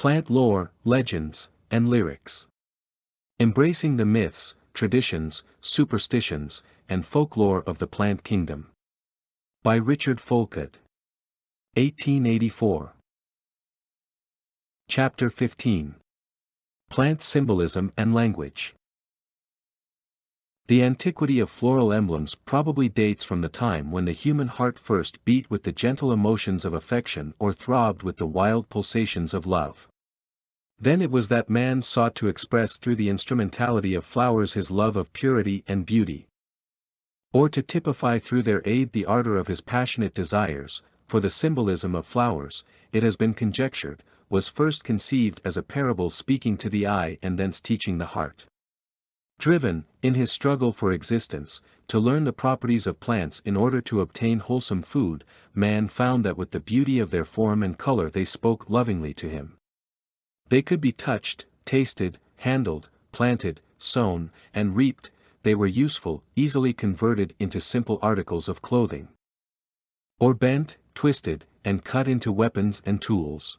Plant lore, legends, and lyrics. Embracing the myths, traditions, superstitions, and folklore of the plant kingdom. By Richard Folkard. 1884. Chapter 15. Plant Symbolism and Language. The antiquity of floral emblems probably dates from the time when the human heart first beat with the gentle emotions of affection or throbbed with the wild pulsations of love. Then it was that man sought to express through the instrumentality of flowers his love of purity and beauty, or to typify through their aid the ardor of his passionate desires, for the symbolism of flowers, it has been conjectured, was first conceived as a parable speaking to the eye and thence teaching the heart. Driven, in his struggle for existence, to learn the properties of plants in order to obtain wholesome food, man found that with the beauty of their form and color they spoke lovingly to him. They could be touched, tasted, handled, planted, sown, and reaped. They were useful, easily converted into simple articles of clothing, or bent, twisted, and cut into weapons and tools.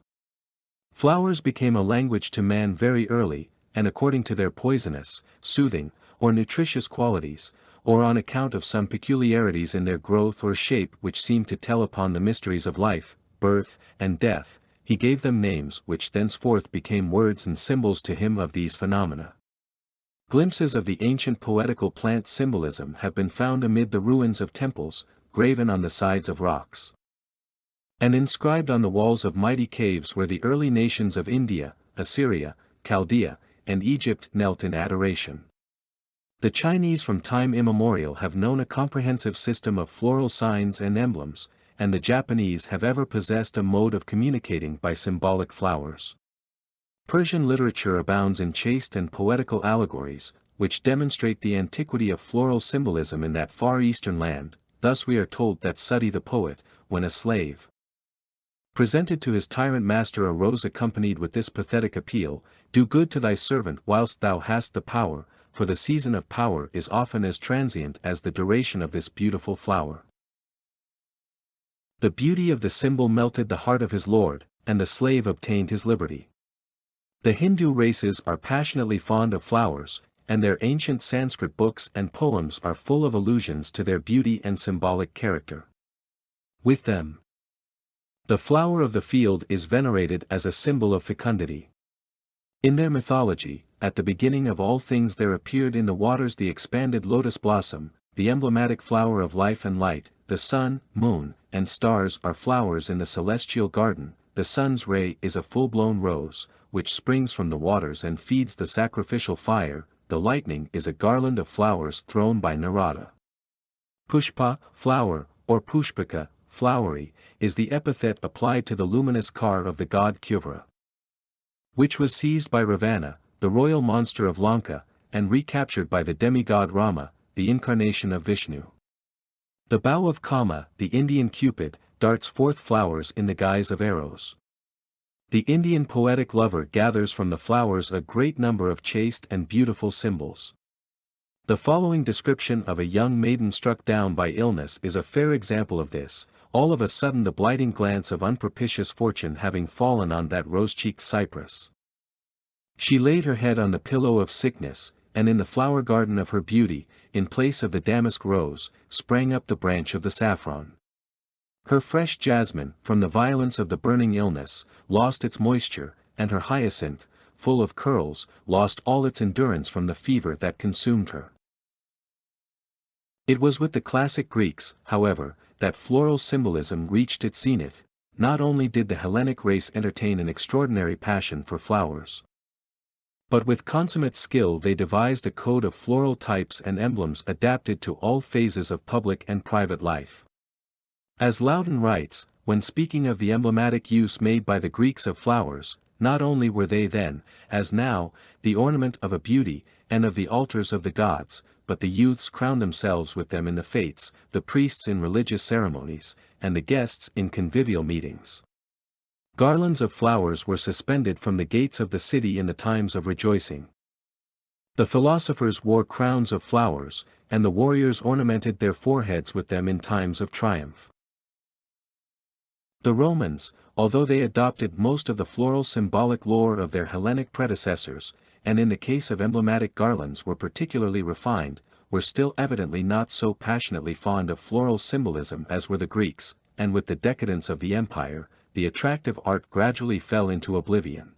Flowers became a language to man very early, and according to their poisonous, soothing, or nutritious qualities, or on account of some peculiarities in their growth or shape which seemed to tell upon the mysteries of life, birth, and death, he gave them names which thenceforth became words and symbols to him of these phenomena. Glimpses of the ancient poetical plant symbolism have been found amid the ruins of temples, graven on the sides of rocks, and inscribed on the walls of mighty caves where the early nations of India, Assyria, Chaldea, and Egypt knelt in adoration. The Chinese from time immemorial have known a comprehensive system of floral signs and emblems, and the Japanese have ever possessed a mode of communicating by symbolic flowers. Persian literature abounds in chaste and poetical allegories, which demonstrate the antiquity of floral symbolism in that far eastern land. Thus we are told that Sati the poet, when a slave presented to his tyrant master a rose accompanied with this pathetic appeal, "Do good to thy servant whilst thou hast the power, for the season of power is often as transient as the duration of this beautiful flower." The beauty of the symbol melted the heart of his lord, and the slave obtained his liberty. The Hindu races are passionately fond of flowers, and their ancient Sanskrit books and poems are full of allusions to their beauty and symbolic character. With them, the flower of the field is venerated as a symbol of fecundity. In their mythology, at the beginning of all things there appeared in the waters the expanded lotus blossom, the emblematic flower of life and light. The sun, moon, and stars are flowers in the celestial garden. The sun's ray is a full-blown rose, which springs from the waters and feeds the sacrificial fire. The lightning is a garland of flowers thrown by Narada. Pushpa, flower, or pushpika, flowery, is the epithet applied to the luminous car of the god Kuvara, which was seized by Ravana, the royal monster of Lanka, and recaptured by the demigod Rama, the incarnation of Vishnu. The bow of Kama, the Indian Cupid, darts forth flowers in the guise of arrows. The Indian poetic lover gathers from the flowers a great number of chaste and beautiful symbols. The following description of a young maiden struck down by illness is a fair example of this. All of a sudden the blighting glance of unpropitious fortune having fallen on that rose-cheeked cypress, she laid her head on the pillow of sickness, and in the flower garden of her beauty, in place of the damask rose, sprang up the branch of the saffron. Her fresh jasmine, from the violence of the burning illness, lost its moisture, and her hyacinth, full of curls, lost all its endurance from the fever that consumed her. It was with the classic Greeks, however, that floral symbolism reached its zenith. Not only did the Hellenic race entertain an extraordinary passion for flowers, but with consummate skill they devised a code of floral types and emblems adapted to all phases of public and private life. As Loudon writes, when speaking of the emblematic use made by the Greeks of flowers, not only were they then, as now, the ornament of a beauty, and of the altars of the gods, but the youths crowned themselves with them in the fetes, the priests in religious ceremonies, and the guests in convivial meetings. Garlands of flowers were suspended from the gates of the city in the times of rejoicing. The philosophers wore crowns of flowers, and the warriors ornamented their foreheads with them in times of triumph. The Romans, although they adopted most of the floral symbolic lore of their Hellenic predecessors, and in the case of emblematic garlands were particularly refined, were still evidently not so passionately fond of floral symbolism as were the Greeks, and with the decadence of the empire, the attractive art gradually fell into oblivion.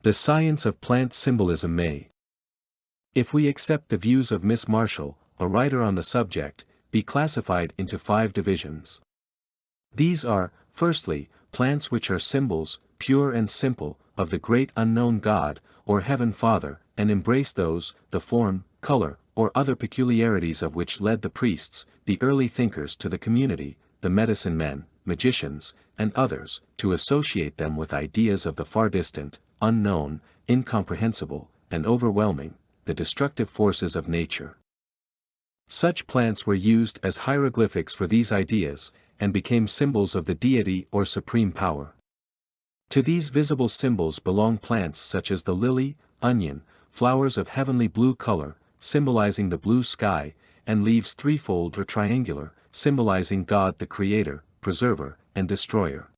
The science of plant symbolism may, if we accept the views of Miss Marshall, a writer on the subject, be classified into 5 divisions. These are, firstly, plants which are symbols, pure and simple, of the great unknown God, or Heaven Father, and embrace those, the form, color, or other peculiarities of which led the priests, the early thinkers to the community, the medicine men, magicians, and others, to associate them with ideas of the far distant, unknown, incomprehensible, and overwhelming, the destructive forces of nature. Such plants were used as hieroglyphics for these ideas, and became symbols of the deity or supreme power. To these visible symbols belong plants such as the lily, onion, flowers of heavenly blue color, symbolizing the blue sky, and leaves threefold or triangular, symbolizing God the Creator, Preserver, and Destroyer.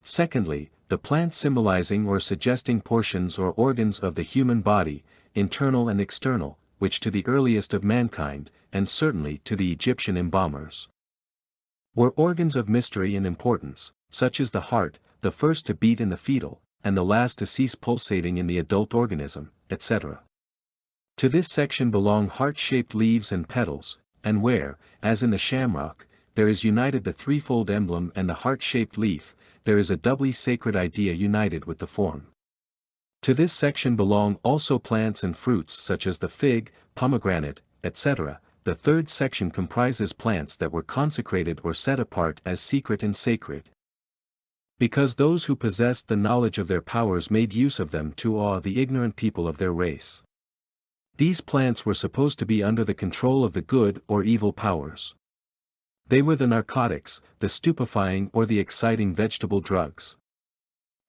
Secondly, the plants symbolizing or suggesting portions or organs of the human body, internal and external, which to the earliest of mankind, and certainly to the Egyptian embalmers, were organs of mystery and importance, such as the heart, the first to beat in the fetal, and the last to cease pulsating in the adult organism, etc. To this section belong heart-shaped leaves and petals, and where, as in the shamrock, there is united the threefold emblem and the heart-shaped leaf, there is a doubly sacred idea united with the form. To this section belong also plants and fruits such as the fig, pomegranate, etc. The third section comprises plants that were consecrated or set apart as secret and sacred, because those who possessed the knowledge of their powers made use of them to awe the ignorant people of their race. These plants were supposed to be under the control of the good or evil powers. They were the narcotics, the stupefying or the exciting vegetable drugs.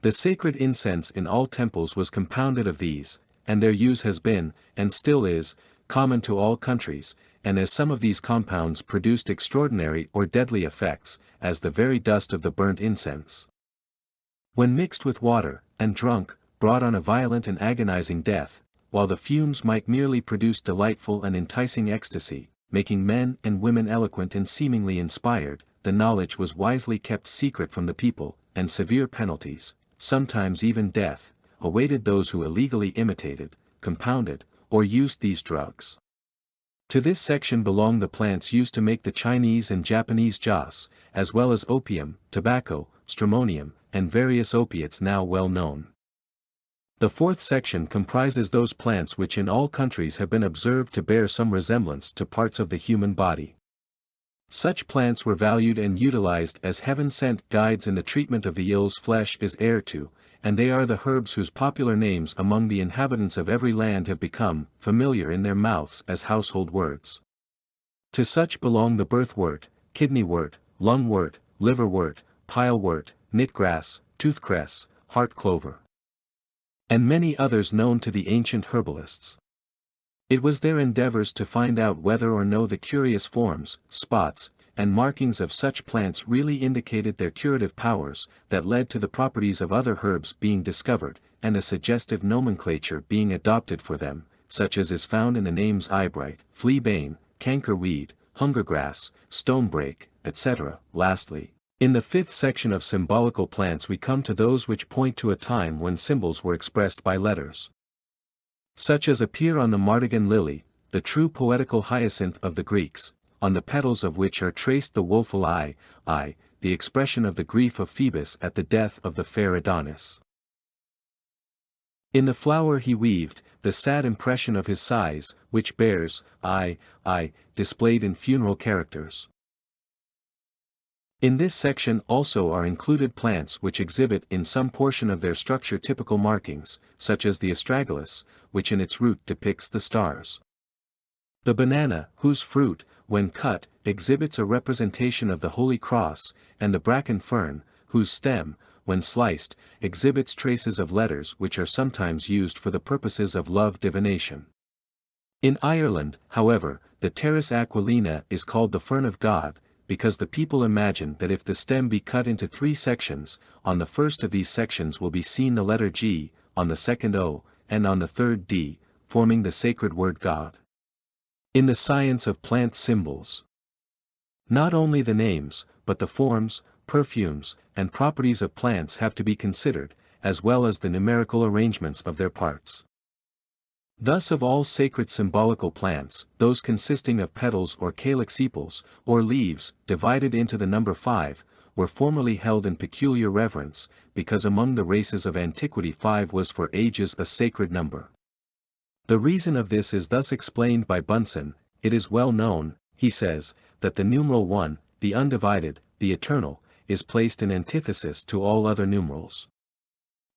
The sacred incense in all temples was compounded of these, and their use has been, and still is, common to all countries, and as some of these compounds produced extraordinary or deadly effects, as the very dust of the burnt incense, when mixed with water, and drunk, brought on a violent and agonizing death, while the fumes might merely produce delightful and enticing ecstasy, making men and women eloquent and seemingly inspired, the knowledge was wisely kept secret from the people, and severe penalties, sometimes even death, awaited those who illegally imitated, compounded, or used these drugs. To this section belong the plants used to make the Chinese and Japanese jas, as well as opium, tobacco, stramonium, and various opiates now well known. The fourth section comprises those plants which in all countries have been observed to bear some resemblance to parts of the human body. Such plants were valued and utilized as heaven-sent guides in the treatment of the ills flesh is heir to, and they are the herbs whose popular names among the inhabitants of every land have become familiar in their mouths as household words. To such belong the birthwort, kidneywort, lungwort, liverwort, pilewort, knitgrass, toothcress, heart clover, and many others known to the ancient herbalists. It was their endeavors to find out whether or no the curious forms, spots, and markings of such plants really indicated their curative powers, that led to the properties of other herbs being discovered, and a suggestive nomenclature being adopted for them, such as is found in the names eyebright, fleabane, cankerweed, hungergrass, stonebrake, etc. Lastly, in the fifth section of symbolical plants we come to those which point to a time when symbols were expressed by letters, such as appear on the Martagan lily, the true poetical hyacinth of the Greeks, on the petals of which are traced the woeful eye, the expression of the grief of Phoebus at the death of the fair Adonis. In the flower he weaved, the sad impression of his sighs, which bears, displayed in funeral characters. In this section also are included plants which exhibit in some portion of their structure typical markings, such as the astragalus, which in its root depicts the stars. The banana, whose fruit, when cut, exhibits a representation of the Holy Cross, and the bracken fern, whose stem, when sliced, exhibits traces of letters which are sometimes used for the purposes of love divination. In Ireland, however, the Pteris aquilina is called the fern of God, because the people imagine that if the stem be cut into 3 sections, on the first of these sections will be seen the letter G, on the second O, and on the third D, forming the sacred word God. In the science of plant symbols, not only the names, but the forms, perfumes, and properties of plants have to be considered, as well as the numerical arrangements of their parts. Thus of all sacred symbolical plants, those consisting of petals or calyx sepals, or leaves, divided into the number 5, were formerly held in peculiar reverence, because among the races of antiquity 5 was for ages a sacred number. The reason of this is thus explained by Bunsen. It is well known, he says, that the numeral 1, the undivided, the eternal, is placed in antithesis to all other numerals.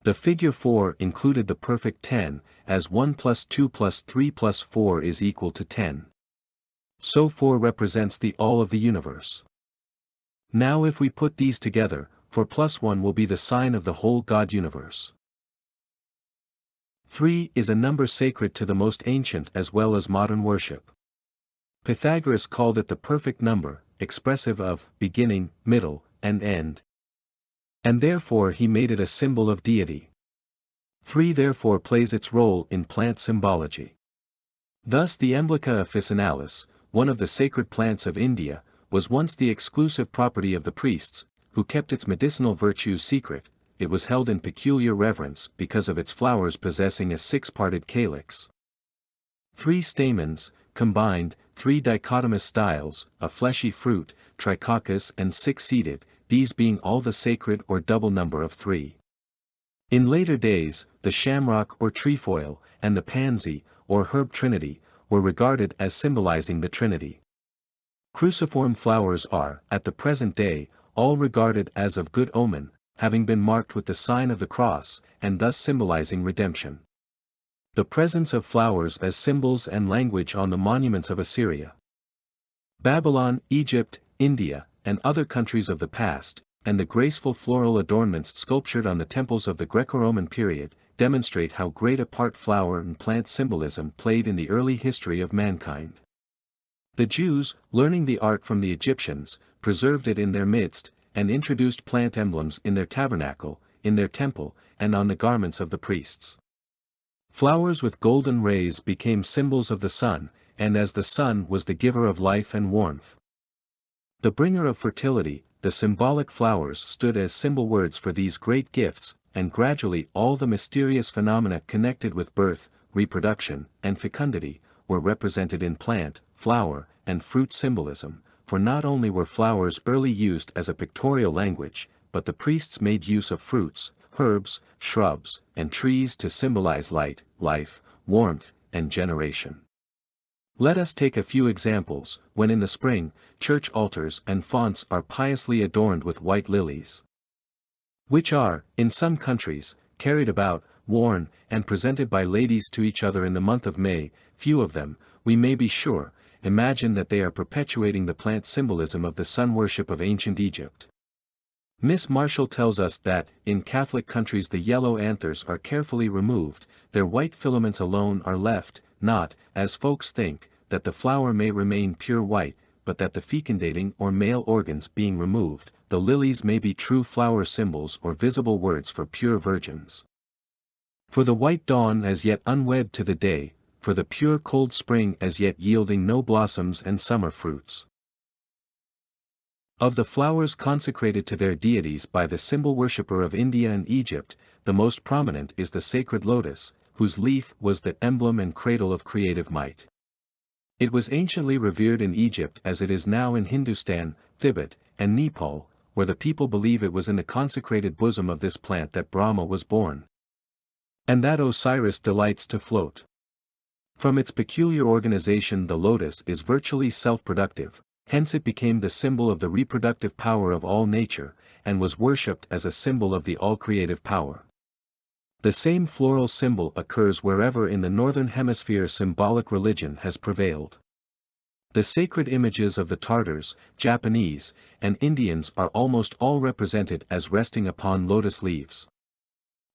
The figure 4 included the perfect 10, as 1 plus 2 plus 3 plus 4 is equal to 10. So 4 represents the all of the universe. Now if we put these together, 4 plus 1 will be the sign of the whole God universe. 3 is a number sacred to the most ancient as well as modern worship. Pythagoras called it the perfect number, expressive of beginning, middle, and end. And therefore he made it a symbol of deity. 3 therefore plays its role in plant symbology. Thus the Emblica officinalis, one of the sacred plants of India, was once the exclusive property of the priests, who kept its medicinal virtues secret. It was held in peculiar reverence because of its flowers possessing a 6-parted calyx. 3 stamens, combined, 3 dichotomous styles, a fleshy fruit, tricoccus and 6-seeded, these being all the sacred or double number of 3. In later days, the shamrock or trefoil, and the pansy, or herb trinity, were regarded as symbolizing the Trinity. Cruciform flowers are, at the present day, all regarded as of good omen, having been marked with the sign of the cross, and thus symbolizing redemption. The presence of flowers as symbols and language on the monuments of Assyria, Babylon, Egypt, India, and other countries of the past, and the graceful floral adornments sculptured on the temples of the Greco-Roman period, demonstrate how great a part flower and plant symbolism played in the early history of mankind. The Jews, learning the art from the Egyptians, preserved it in their midst, and introduced plant emblems in their tabernacle, in their temple, and on the garments of the priests. Flowers with golden rays became symbols of the sun, and as the sun was the giver of life and warmth, the bringer of fertility, the symbolic flowers stood as symbol words for these great gifts, and gradually all the mysterious phenomena connected with birth, reproduction, and fecundity, were represented in plant, flower, and fruit symbolism, for not only were flowers early used as a pictorial language, but the priests made use of fruits, herbs, shrubs, and trees to symbolize light, life, warmth, and generation. Let us take a few examples. When in the spring, church altars and fonts are piously adorned with white lilies, which are, in some countries, carried about, worn, and presented by ladies to each other in the month of May. Few of them, we may be sure, imagine that they are perpetuating the plant symbolism of the sun worship of ancient Egypt. Miss Marshall tells us that, in Catholic countries the yellow anthers are carefully removed, their white filaments alone are left, not, as folks think, that the flower may remain pure white, but that the fecundating or male organs being removed, the lilies may be true flower symbols or visible words for pure virgins. For the white dawn as yet unwed to the day, for the pure cold spring as yet yielding no blossoms and summer fruits. Of the flowers consecrated to their deities by the symbol worshipper of India and Egypt, the most prominent is the sacred lotus, whose leaf was the emblem and cradle of creative might. It was anciently revered in Egypt as it is now in Hindustan, Tibet, and Nepal, where the people believe it was in the consecrated bosom of this plant that Brahma was born, and that Osiris delights to float. From its peculiar organization the lotus is virtually self-productive. Hence it became the symbol of the reproductive power of all nature, and was worshipped as a symbol of the all-creative power. The same floral symbol occurs wherever in the northern hemisphere symbolic religion has prevailed. The sacred images of the Tartars, Japanese, and Indians are almost all represented as resting upon lotus leaves.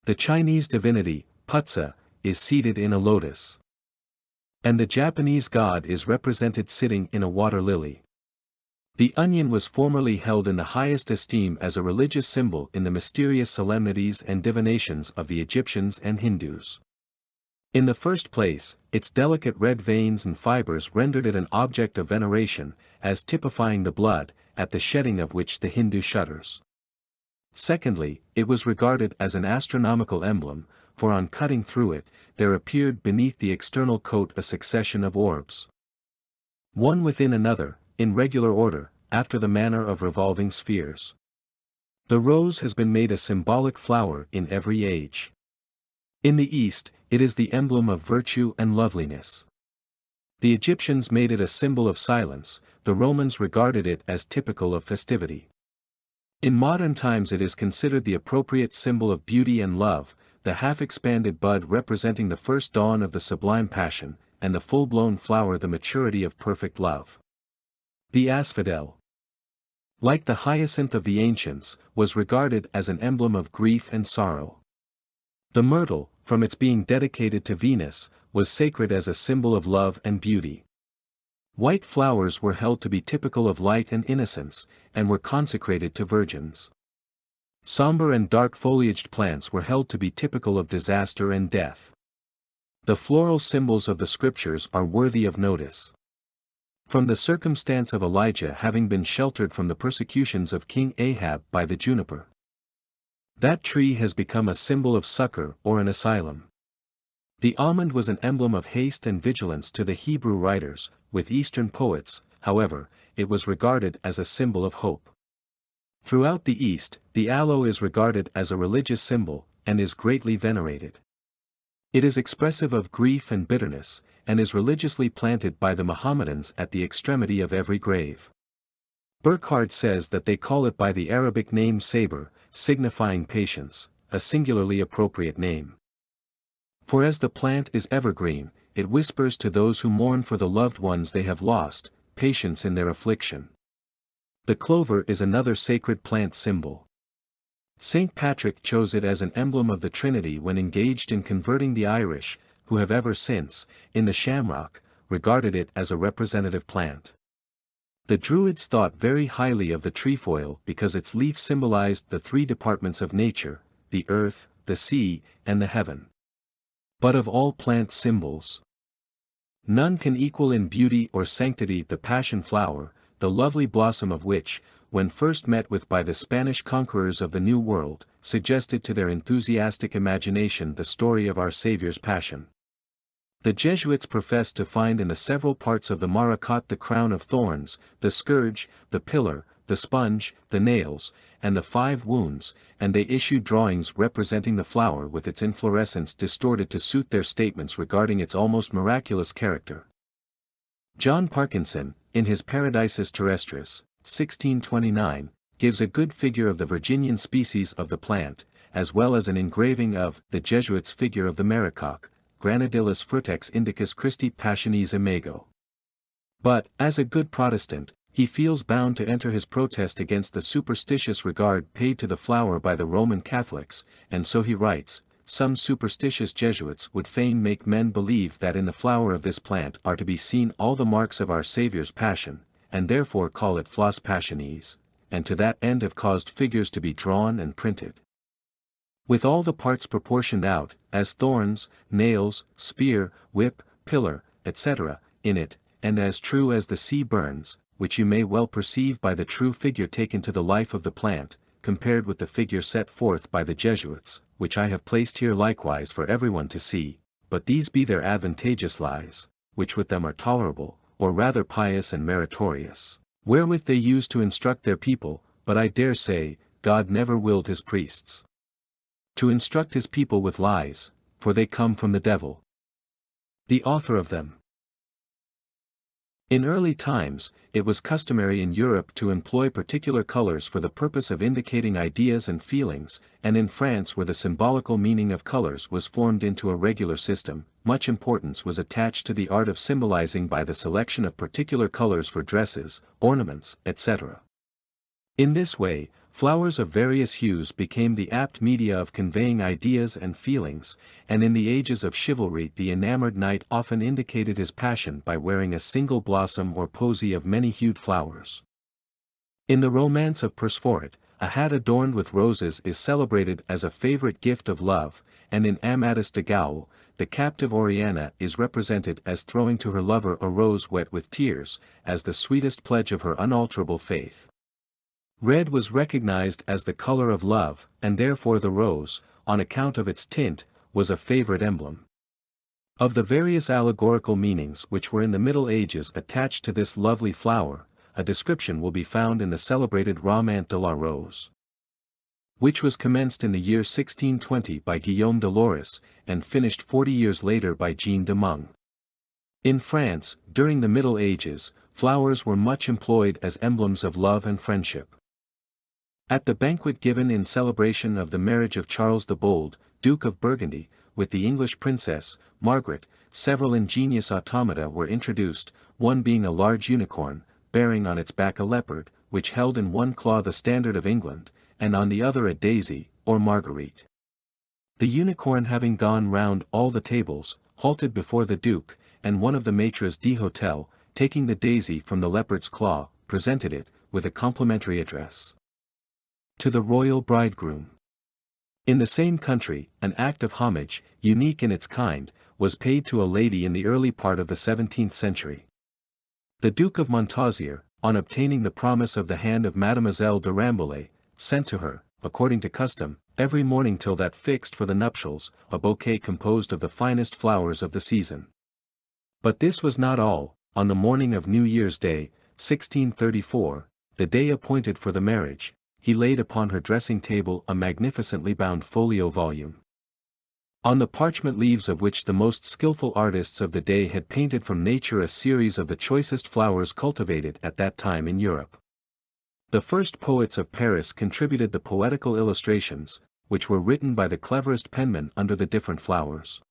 The Chinese divinity, Putsa, is seated in a lotus, and the Japanese god is represented sitting in a water lily. The onion was formerly held in the highest esteem as a religious symbol in the mysterious solemnities and divinations of the Egyptians and Hindus. In the first place, its delicate red veins and fibers rendered it an object of veneration, as typifying the blood, at the shedding of which the Hindu shudders. Secondly, it was regarded as an astronomical emblem, for on cutting through it, there appeared beneath the external coat a succession of orbs, one within another, in regular order, after the manner of revolving spheres. The rose has been made a symbolic flower in every age. In the East, it is the emblem of virtue and loveliness. The Egyptians made it a symbol of silence, the Romans regarded it as typical of festivity. In modern times it is considered the appropriate symbol of beauty and love, the half-expanded bud representing the first dawn of the sublime passion, and the full-blown flower the maturity of perfect love. The asphodel, like the hyacinth of the ancients, was regarded as an emblem of grief and sorrow. The myrtle, from its being dedicated to Venus, was sacred as a symbol of love and beauty. White flowers were held to be typical of light and innocence, and were consecrated to virgins. Somber and dark-foliaged plants were held to be typical of disaster and death. The floral symbols of the scriptures are worthy of notice. From the circumstance of Elijah having been sheltered from the persecutions of King Ahab by the juniper, that tree has become a symbol of succor or an asylum. The almond was an emblem of haste and vigilance to the Hebrew writers. With Eastern poets, however, it was regarded as a symbol of hope. Throughout the East, the aloe is regarded as a religious symbol, and is greatly venerated. It is expressive of grief and bitterness, and is religiously planted by the Mohammedans at the extremity of every grave. Burckhardt says that they call it by the Arabic name sabr, signifying patience, a singularly appropriate name. For as the plant is evergreen, it whispers to those who mourn for the loved ones they have lost, patience in their affliction. The clover is another sacred plant symbol. St. Patrick chose it as an emblem of the Trinity when engaged in converting the Irish, who have ever since, in the shamrock, regarded it as a representative plant. The Druids thought very highly of the trefoil because its leaf symbolized the three departments of nature, the earth, the sea, and the heaven. But of all plant symbols, none can equal in beauty or sanctity the passion flower, the lovely blossom of which, when first met with by the Spanish conquerors of the New World, suggested to their enthusiastic imagination the story of our Saviour's passion. The Jesuits professed to find in the several parts of the maracot the crown of thorns, the scourge, the pillar, the sponge, the nails, and the 5 wounds, and they issued drawings representing the flower with its inflorescence distorted to suit their statements regarding its almost miraculous character. John Parkinson, in his Paradisus Terrestris, 1629, gives a good figure of the Virginian species of the plant, as well as an engraving of the Jesuits' figure of the maricoque, Granadillus frutex indicus Christi passionis imago. But, as a good Protestant, he feels bound to enter his protest against the superstitious regard paid to the flower by the Roman Catholics, and so he writes, "Some superstitious Jesuits would fain make men believe that in the flower of this plant are to be seen all the marks of our Saviour's passion, and therefore call it flos passionis, and to that end have caused figures to be drawn and printed, with all the parts proportioned out, as thorns, nails, spear, whip, pillar, etc., in it, and as true as the sea burns, which you may well perceive by the true figure taken to the life of the plant, compared with the figure set forth by the Jesuits, which I have placed here likewise for everyone to see, but these be their advantageous lies, which with them are tolerable, or rather pious and meritorious, wherewith they use to instruct their people, but I dare say, God never willed his priests to instruct his people with lies, for they come from the devil, the author of them." In early times, it was customary in Europe to employ particular colors for the purpose of indicating ideas and feelings, and in France where the symbolical meaning of colors was formed into a regular system, much importance was attached to the art of symbolizing by the selection of particular colors for dresses, ornaments, etc. In this way, flowers of various hues became the apt media of conveying ideas and feelings, and in the ages of chivalry the enamored knight often indicated his passion by wearing a single blossom or posy of many-hued flowers. In the romance of Perceforest, a hat adorned with roses is celebrated as a favorite gift of love, and in Amadis de Gaul, the captive Oriana is represented as throwing to her lover a rose wet with tears, as the sweetest pledge of her unalterable faith. Red was recognized as the color of love, and therefore the rose, on account of its tint, was a favorite emblem. Of the various allegorical meanings which were in the Middle Ages attached to this lovely flower, a description will be found in the celebrated Romance de la Rose, which was commenced in the year 1620 by Guillaume de Loris, and finished 40 years later by Jean de Meung. In France, during the Middle Ages, flowers were much employed as emblems of love and friendship. At the banquet given in celebration of the marriage of Charles the Bold, Duke of Burgundy, with the English princess, Margaret, several ingenious automata were introduced, one being a large unicorn, bearing on its back a leopard, which held in one claw the standard of England, and on the other a daisy, or marguerite. The unicorn having gone round all the tables, halted before the Duke, and one of the maîtres d'hôtel, taking the daisy from the leopard's claw, presented it, with a complimentary address to the royal bridegroom. In the same country, an act of homage, unique in its kind, was paid to a lady in the early part of the 17th century. The Duke of Montlosier, on obtaining the promise of the hand of Mademoiselle de Rambouillet, sent to her, according to custom, every morning till that fixed for the nuptials, a bouquet composed of the finest flowers of the season. But this was not all. On the morning of New Year's Day, 1634, the day appointed for the marriage, he laid upon her dressing table a magnificently bound folio volume, on the parchment leaves of which the most skillful artists of the day had painted from nature a series of the choicest flowers cultivated at that time in Europe. The first poets of Paris contributed the poetical illustrations, which were written by the cleverest penmen under the different flowers.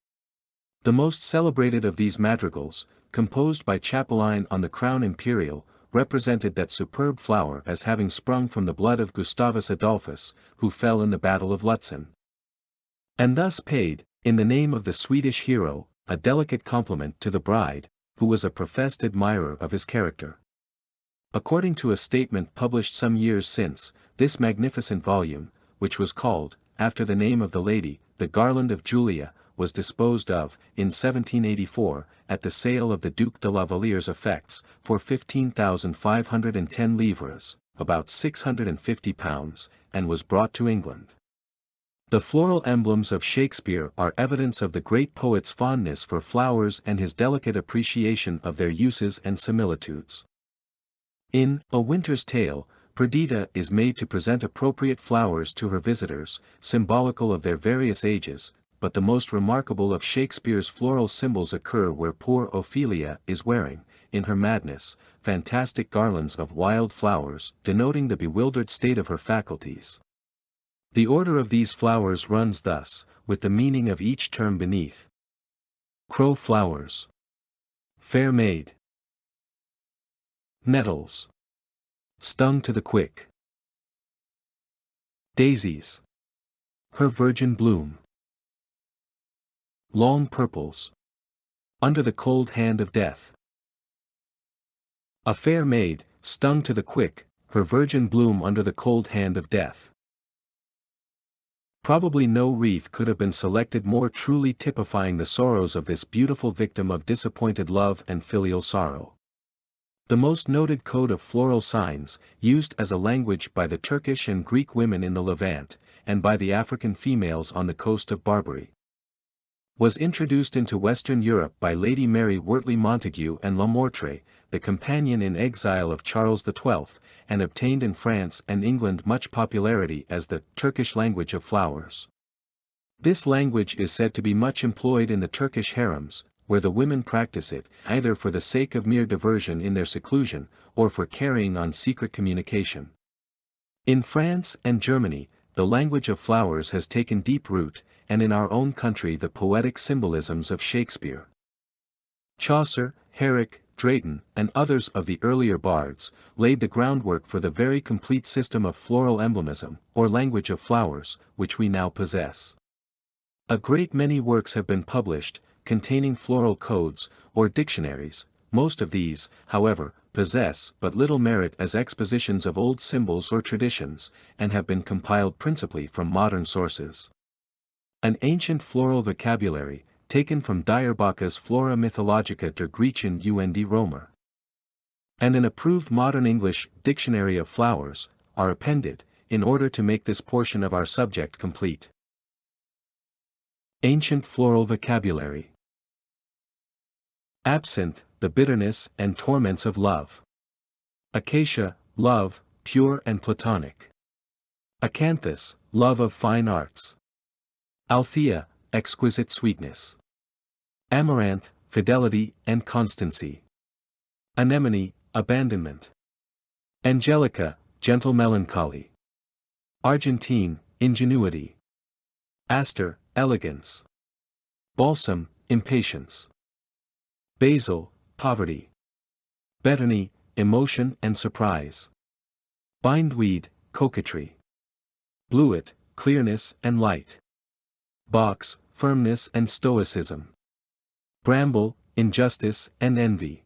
The most celebrated of these madrigals, composed by Chapelain on the crown imperial, represented that superb flower as having sprung from the blood of Gustavus Adolphus, who fell in the battle of Lutzen, and thus paid, in the name of the Swedish hero, a delicate compliment to the bride, who was a professed admirer of his character. According to a statement published some years since, this magnificent volume, which was called, after the name of the lady, the Garland of Julia, was disposed of, in 1784, at the sale of the Duc de la Valliere's effects, for 15,510 livres, about £650, and was brought to England. The floral emblems of Shakespeare are evidence of the great poet's fondness for flowers and his delicate appreciation of their uses and similitudes. In A Winter's Tale, Perdita is made to present appropriate flowers to her visitors, symbolical of their various ages, but the most remarkable of Shakespeare's floral symbols occur where poor Ophelia is wearing, in her madness, fantastic garlands of wild flowers, denoting the bewildered state of her faculties. The order of these flowers runs thus, with the meaning of each term beneath. Crow flowers. Fair maid. Nettles. Stung to the quick. Daisies. Her virgin bloom. Long purples. Under the cold hand of death. A fair maid, stung to the quick, her virgin bloom under the cold hand of death. Probably no wreath could have been selected more truly typifying the sorrows of this beautiful victim of disappointed love and filial sorrow. The most noted code of floral signs, used as a language by the Turkish and Greek women in the Levant, and by the African females on the coast of Barbary, was introduced into Western Europe by Lady Mary Wortley Montagu and La Mortre, the companion in exile of Charles XII, and obtained in France and England much popularity as the Turkish language of flowers. This language is said to be much employed in the Turkish harems, where the women practice it, either for the sake of mere diversion in their seclusion, or for carrying on secret communication. In France and Germany, the language of flowers has taken deep root, and in our own country the poetic symbolisms of Shakespeare, Chaucer, Herrick, Drayton, and others of the earlier bards, laid the groundwork for the very complete system of floral emblemism, or language of flowers, which we now possess. A great many works have been published, containing floral codes, or dictionaries, Most of these, however, possess but little merit as expositions of old symbols or traditions, and have been compiled principally from modern sources. An ancient floral vocabulary, taken from Dyerbach's Flora Mythologica der Griechen und Römer, and an approved modern English Dictionary of Flowers, are appended, in order to make this portion of our subject complete. Ancient Floral Vocabulary. Absinthe, the bitterness and torments of love. Acacia, love, pure and platonic. Acanthus, love of fine arts. Althea, exquisite sweetness. Amaranth, fidelity and constancy. Anemone, abandonment. Angelica, gentle melancholy. Argentine, ingenuity. Aster, elegance. Balsam, impatience. Basil, poverty. Betony, emotion and surprise. Bindweed, coquetry. Bluet, clearness and light. Box, firmness and stoicism. Bramble, injustice and envy.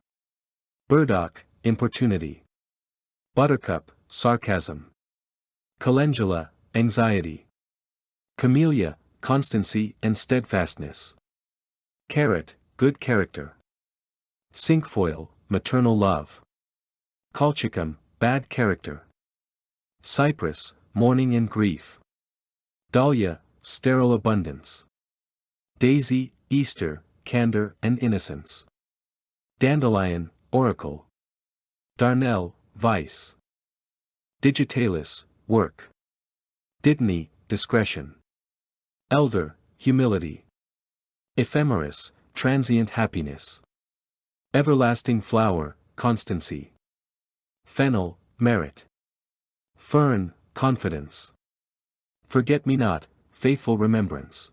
Burdock, importunity. Buttercup, sarcasm. Calendula, anxiety. Camellia, constancy and steadfastness. Carrot, good character. Cinquefoil, maternal love. Colchicum, bad character. Cypress, mourning and grief. Dahlia, sterile abundance. Daisy, Easter, candor and innocence. Dandelion, oracle. Darnel, vice. Digitalis, work. Dittany, discretion. Elder, humility. Ephemeris, transient happiness. Everlasting flower, constancy. Fennel, merit. Fern, confidence. Forget-me-not, faithful remembrance.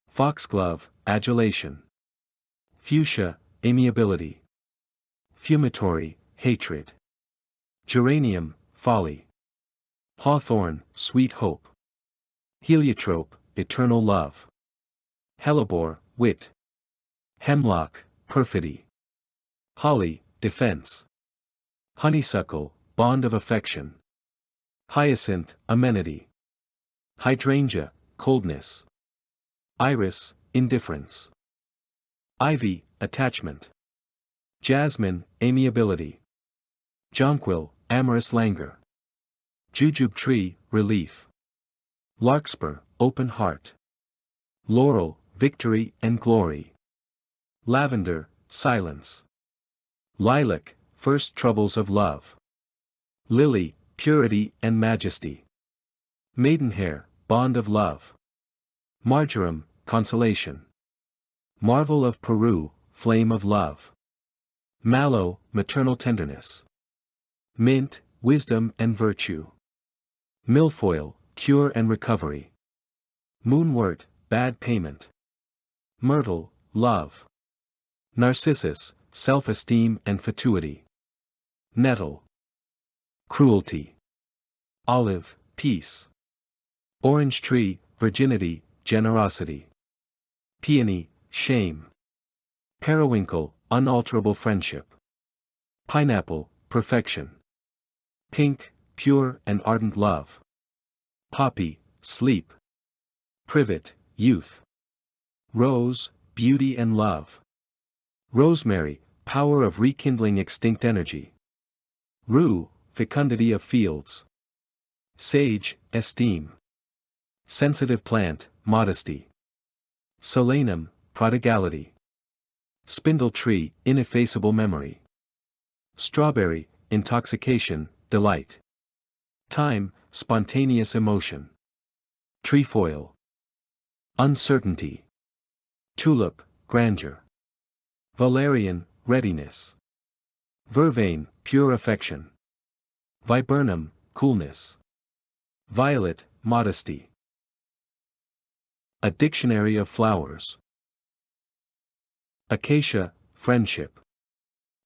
Foxglove, adulation. Fuchsia, amiability. Fumitory, hatred. Geranium, folly. Hawthorn, sweet hope. Heliotrope, eternal love. Hellebore, wit. Hemlock, perfidy. Holly, defense. Honeysuckle, bond of affection. Hyacinth, amenity. Hydrangea, coldness. Iris, indifference. Ivy, attachment. Jasmine, amiability. Jonquil, amorous languor. Jujube tree, relief. Larkspur, open heart. Laurel, victory and glory. Lavender, silence. Lilac, first troubles of love. Lily, purity and majesty. Maidenhair, bond of love. Marjoram, consolation. Marvel of Peru, flame of love. Mallow, maternal tenderness. Mint, wisdom and virtue. Milfoil, cure and recovery. Moonwort, bad payment. Myrtle, love. Narcissus, self-esteem and fatuity. Nettle, cruelty. Olive, peace. Orange tree, virginity, generosity. Peony, shame. Periwinkle, unalterable friendship. Pineapple, perfection. Pink, pure and ardent love. Poppy, sleep. Privet, youth. Rose, beauty and love. Rosemary, power of rekindling extinct energy. Rue, fecundity of fields. Sage, esteem. Sensitive plant, modesty. Solanum, prodigality. Spindle tree, ineffaceable memory. Strawberry, intoxication, delight. Thyme, spontaneous emotion. Trefoil, uncertainty. Tulip, grandeur. Valerian, readiness. Vervain, pure affection. Viburnum, coolness. Violet, modesty. A dictionary of flowers. Acacia, friendship.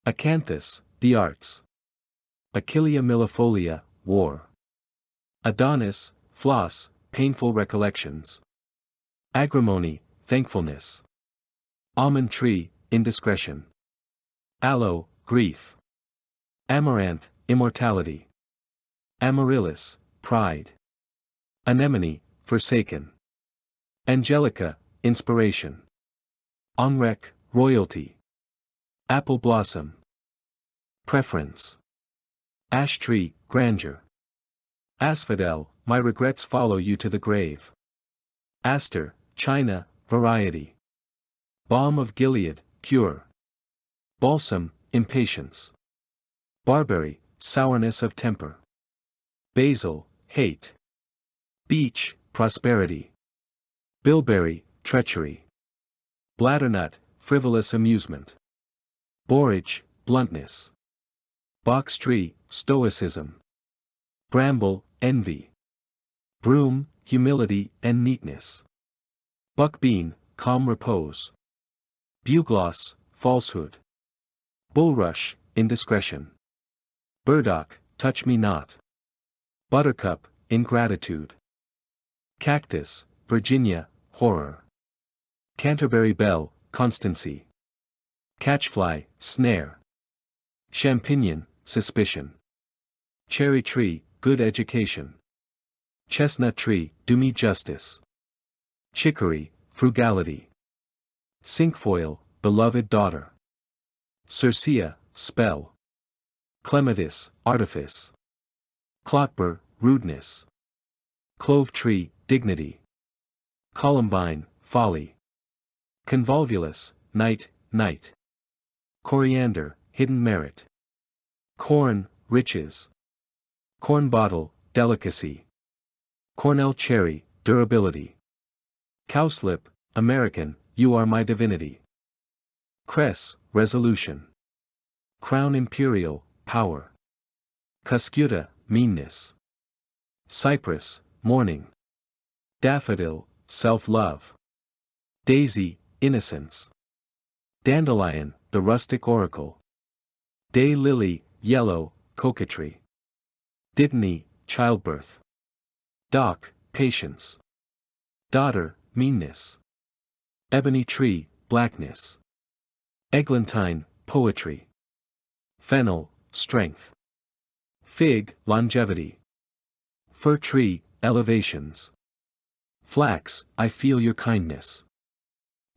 Acanthus, the arts. Achillea millifolia, war. Adonis, floss, painful recollections. Agrimony, thankfulness. Almond tree, indiscretion. Aloe, grief. Amaranth, immortality. Amaryllis, pride. Anemone, forsaken. Angelica, inspiration. Onrek, royalty. Apple blossom. Preference. Ash tree, grandeur. Asphodel, my regrets follow you to the grave. Aster, China, variety. Balm of Gilead, cure. Balsam, impatience. Barberry, sourness of temper. Basil, hate. Beech, prosperity. Bilberry, treachery. Blatternut, frivolous amusement. Borage, bluntness. Box tree, stoicism. Bramble, envy. Broom, humility and neatness. Buckbean, calm repose. Bugloss, falsehood. Bulrush, indiscretion. Burdock, touch me not. Buttercup, ingratitude. Cactus, Virginia, horror. Canterbury bell, constancy. Catchfly, snare. Champignon, suspicion. Cherry tree, good education. Chestnut tree, do me justice. Chicory, frugality. Cinquefoil, beloved daughter. Circea, spell. Clematis, artifice. Clotbur, rudeness. Clove tree, dignity. Columbine, folly. Convolvulus, night, night. Coriander, hidden merit. Corn, riches. Corn bottle, delicacy. Cornell cherry, durability. Cowslip, American, you are my divinity. Cress, resolution. Crown imperial, power. Cuscuta, meanness. Cypress, mourning. Daffodil, self-love. Daisy, innocence. Dandelion, the rustic oracle. Day-lily, yellow, coquetry. Dittany, childbirth. Dock, patience. Dodder, meanness. Ebony tree, blackness. Eglantine, poetry. Fennel, strength. Fig, longevity. Fir tree, elevations. Flax, I feel your kindness.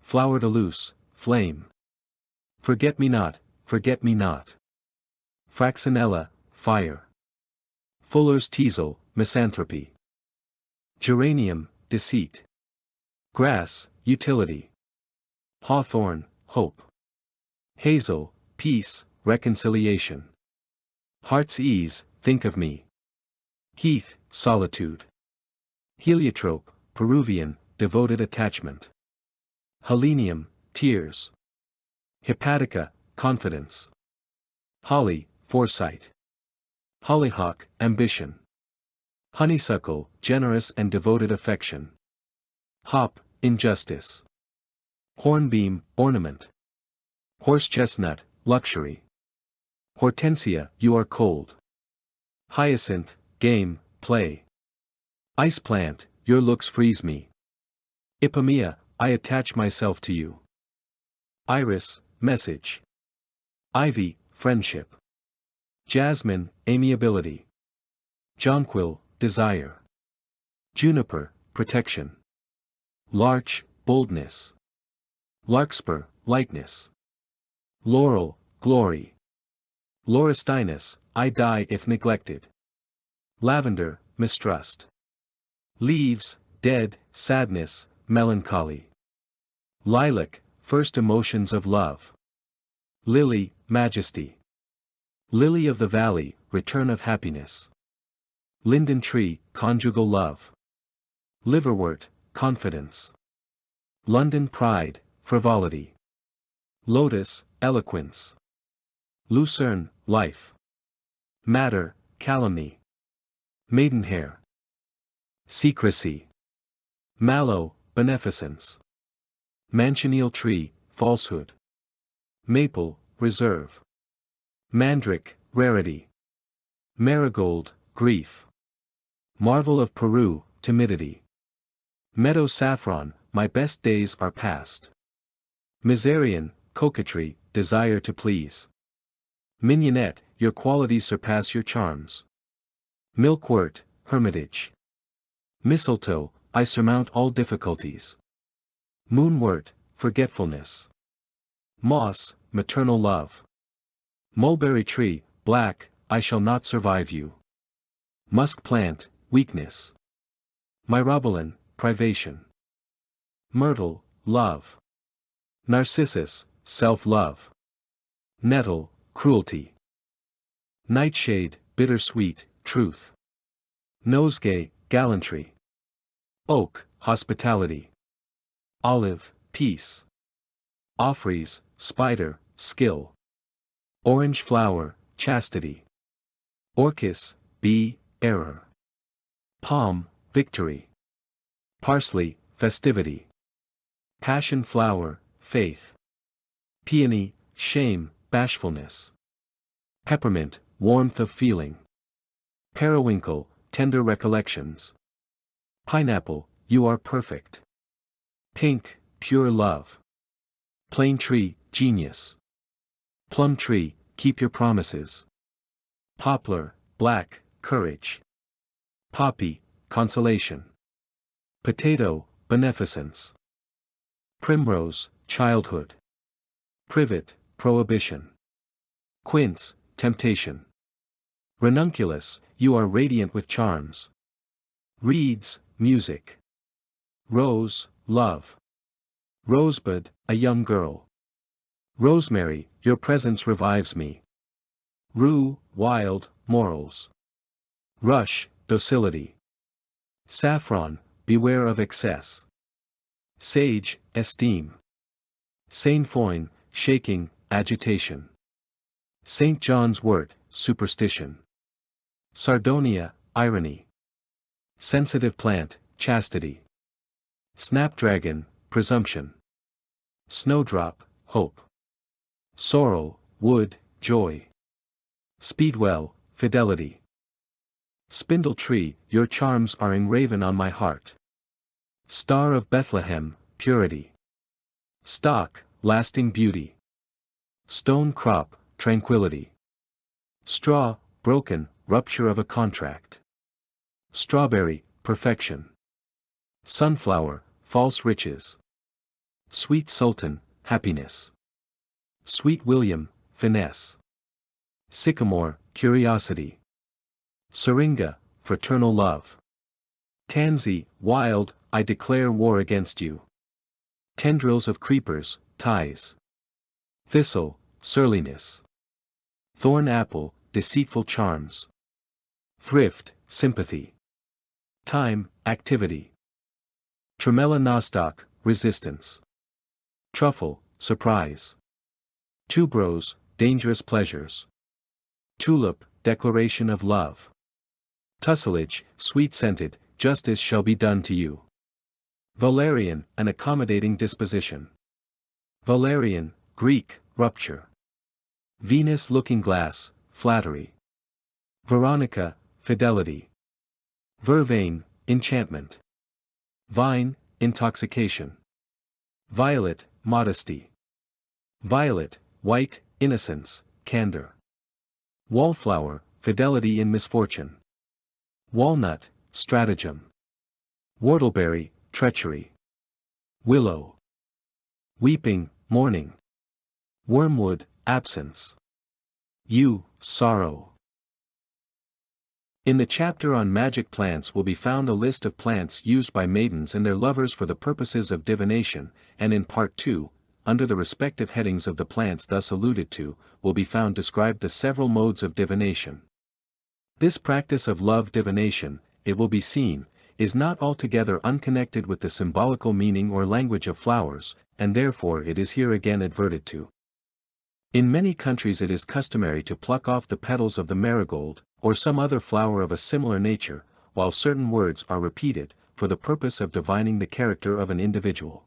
Flower de luce, flame. Forget me not, forget me not. Fraxinella, fire. Fuller's teasel, misanthropy. Geranium, deceit. Grass, utility. Hawthorn, hope. Hazel, peace, reconciliation. Heart's ease, think of me. Heath, solitude. Heliotrope, Peruvian, devoted attachment. Helenium, tears. Hepatica, confidence. Holly, foresight. Hollyhock, ambition. Honeysuckle, generous and devoted affection. Hop, injustice. Hornbeam, ornament. Horsechestnut, luxury. Hortensia, you are cold. Hyacinth, game, play. Ice plant, your looks freeze me. Ipomaea, I attach myself to you. Iris, message. Ivy, friendship. Jasmine, amiability. Jonquil, desire. Juniper, protection. Larch, boldness. Larkspur, lightness. Laurel, glory. Laurestinus, I die if neglected. Lavender, mistrust. Leaves, dead, sadness, melancholy. Lilac, first emotions of love. Lily, majesty. Lily of the valley, return of happiness. Linden tree, conjugal love. Liverwort, confidence. London pride, frivolity. Lotus, eloquence. Lucerne, life. Madder, calumny. Maidenhair. Secrecy. Mallow, beneficence. Manchineel tree, falsehood. Maple, reserve. Mandrake, rarity. Marigold, grief. Marvel of Peru, timidity. Meadow saffron, my best days are past. Mezzarian, coquetry, desire to please. Mignonette, your qualities surpass your charms. Milkwort, hermitage. Mistletoe, I surmount all difficulties. Moonwort, forgetfulness. Moss, maternal love. Mulberry tree, black, I shall not survive you. Musk plant, weakness. Myrobalan, privation. Myrtle, love. Narcissus, self-love. Nettle, cruelty. Nightshade, bittersweet, truth. Nosegay, gallantry. Oak, hospitality. Olive, peace. Offreeze, spider, skill. Orange flower, chastity. Orchis, bee, error. Palm, victory. Parsley, festivity. Passion flower, faith. Peony, shame, bashfulness. Peppermint, warmth of feeling. Periwinkle, tender recollections. Pineapple, you are perfect. Pink, pure love. Plane tree, genius. Plum tree, keep your promises. Poplar, black, courage. Poppy, consolation. Potato, beneficence. Primrose, childhood. Privet, prohibition. Quince, temptation. Ranunculus, you are radiant with charms. Reeds, music. Rose, love. Rosebud, a young girl. Rosemary, your presence revives me. Rue, wild, morals. Rush, docility. Saffron, beware of excess. Sage, esteem. Sainfoin, shaking, agitation. St. John's wort, superstition. Sardonia, irony. Sensitive plant, chastity. Snapdragon, presumption. Snowdrop, hope. Sorrel, wood, joy. Speedwell, fidelity. Spindle tree, your charms are engraven on my heart. Star of Bethlehem, purity. Stock, lasting beauty. Stone crop, tranquility. Straw, broken, rupture of a contract. Strawberry, perfection. Sunflower, false riches. Sweet Sultan, happiness. Sweet William, finesse. Sycamore, curiosity. Syringa, fraternal love. Tansy, wild, I declare war against you. Tendrils of creepers, ties. Thistle, surliness. Thorn apple, deceitful charms. Thrift, sympathy. Time, activity. Tremella nostoc, resistance. Truffle, surprise. Tuberose, dangerous pleasures. Tulip, declaration of love. Tussilage, sweet-scented, justice shall be done to you. Valerian, an accommodating disposition. Valerian, Greek, rupture. Venus looking-glass, flattery. Veronica, fidelity. Vervain, enchantment. Vine, intoxication. Violet, modesty. Violet, white, innocence, candor. Wallflower, fidelity in misfortune. Walnut, stratagem. Whortleberry, treachery. Willow. Weeping, mourning. Wormwood, absence. Yew, sorrow. In the chapter on magic plants will be found a list of plants used by maidens and their lovers for the purposes of divination, and in Part 2, under the respective headings of the plants thus alluded to, will be found described the several modes of divination. This practice of love divination, it will be seen, is not altogether unconnected with the symbolical meaning or language of flowers, and therefore it is here again adverted to. In many countries it is customary to pluck off the petals of the marigold, or some other flower of a similar nature, while certain words are repeated, for the purpose of divining the character of an individual.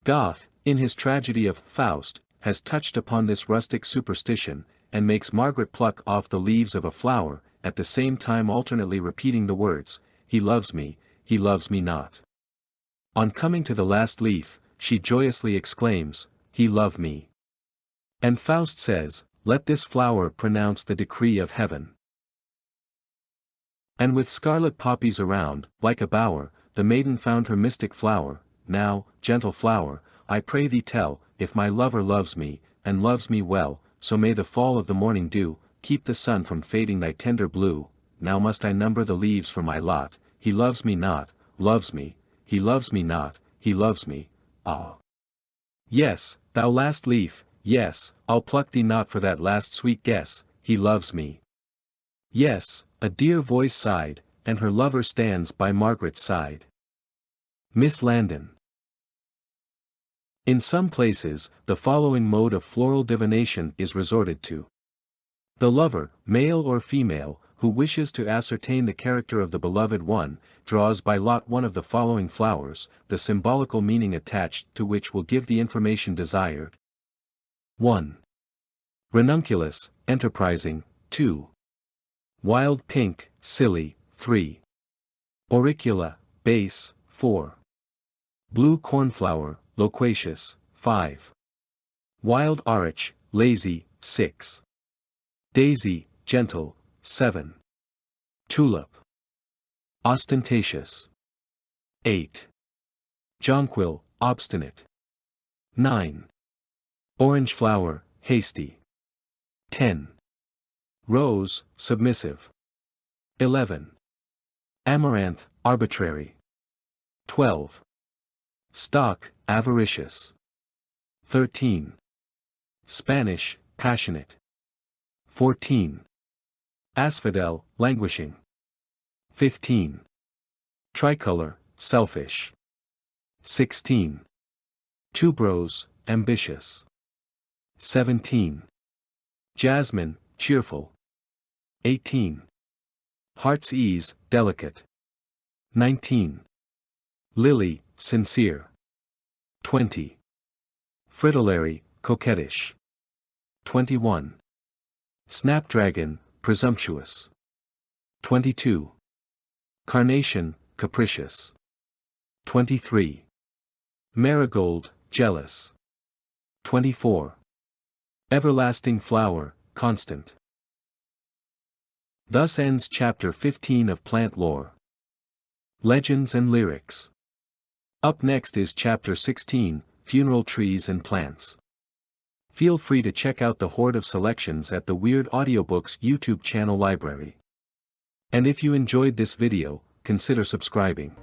Goethe, in his tragedy of Faust, has touched upon this rustic superstition, and makes Margaret pluck off the leaves of a flower, at the same time alternately repeating the words, he loves me not. On coming to the last leaf, she joyously exclaims, he loved me. And Faust says, "Let this flower pronounce the decree of heaven." And with scarlet poppies around, like a bower, the maiden found her mystic flower. "Now, gentle flower, I pray thee tell, if my lover loves me, and loves me well, so may the fall of the morning dew keep the sun from fading thy tender blue. Now must I number the leaves for my lot, he loves me not, loves me, he loves me not, he loves me, ah. Yes, thou last leaf, yes, I'll pluck thee not for that last sweet guess, he loves me." Yes, a dear voice sighed, and her lover stands by Margaret's side. Miss Landon. In some places, the following mode of floral divination is resorted to. The lover, male or female, who wishes to ascertain the character of the beloved one, draws by lot one of the following flowers, the symbolical meaning attached to which will give the information desired. 1. Ranunculus, enterprising. 2. Wild pink, silly. 3. Auricula, base. 4. Blue cornflower, loquacious. 5. Wild arch, lazy. 6. Daisy, gentle. 7. Tulip, ostentatious. 8. Jonquil, obstinate. 9. Orange flower, hasty. 10. Rose, submissive. 11. Amaranth, arbitrary. 12. Stock, avaricious. 13. Spanish, passionate. 14. Asphodel, languishing. 15. Tricolor, selfish. 16. Tuberose, ambitious. 17. Jasmine, cheerful. 18. Heart's ease, delicate. 19. Lily, sincere. 20. Fritillary, coquettish. 21. Snapdragon, presumptuous. 22. Carnation, capricious. 23. Marigold, jealous. 24. Everlasting flower, constant. Thus ends Chapter 15 of Plant Lore. Legends and Lyrics. Up next is Chapter 16, Funeral Trees and Plants. Feel free to check out the horde of selections at the Weird Audiobooks YouTube channel library. And if you enjoyed this video, consider subscribing.